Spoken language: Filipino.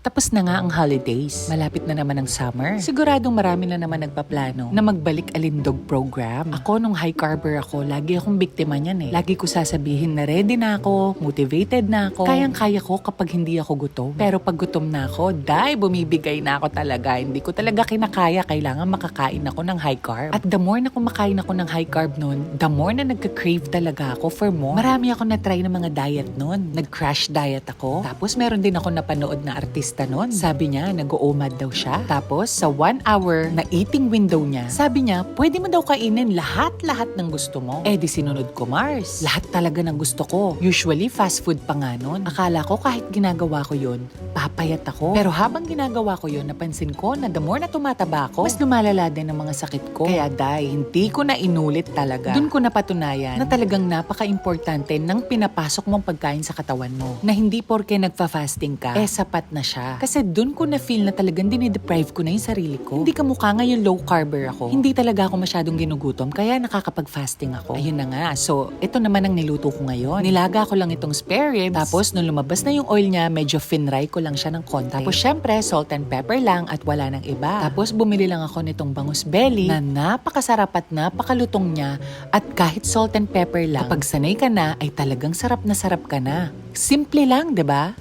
Tapos na nga ang holidays. Malapit na naman ang summer. Siguradong marami na naman nagpaplano na magbalik alindog program. Ako nung high carber ako, lagi akong biktima niyan eh. Lagi ko sasabihin na ready na ako, motivated na ako. Kayang-kaya ko kapag hindi ako gutom. Pero pag gutom na ako, bumibigay na ako talaga. Hindi ko talaga kinakaya. Kailangan makakain ako ng high carb. At the more na kumakain ako ng high carb nun, the more na nagka-crave talaga ako for more. Marami ako na-try ng mga diet nun. Nag-crash diet ako. Tapos meron din ako napanood na artista nun. Sabi niya, nag-uumad daw siya. Tapos sa 1 hour na eating window niya, sabi niya, pwede mo daw kainin lahat-lahat ng gusto mo. Eh di sinunod ko, Mars. Lahat talaga ng gusto ko. Usually fast food pa nga nun. Akala ko kahit ginagawa ko yun, papayat ako. Pero habang ginagawa ko yun, napansin ko na the more na tumataba ako, mas lumalala din ang mga sakit ko. Kaya hindi ko na inulit talaga. Doon ko napatunayan na talagang napaka-importante ng pinapasok mong pagkain sa katawan mo. Na hindi porke nagfa-fasting ka, sapat na siya. Kasi doon ko na-feel na talagang dinideprive ko na yung sarili ko. Hindi kamukha ngayon low carber ako. Hindi talaga ako masyadong ginugutom, kaya nakakapag-fasting ako. Ayun na nga. So, ito naman ang niluto ko ngayon. Nilaga ko lang itong spare ribs. Tapos, nung lumabas na yung oil niya, medyo finry ko lang siya ng konti. Tapos, syempre, salt and pepper lang at wala nang iba. Tapos, bumili lang ako nitong bangus belly na napakasarap at napakalutong niya. At kahit salt and pepper lang, kapag sanay ka na, ay talagang sarap na sarap ka na. Simple lang, 'di ba?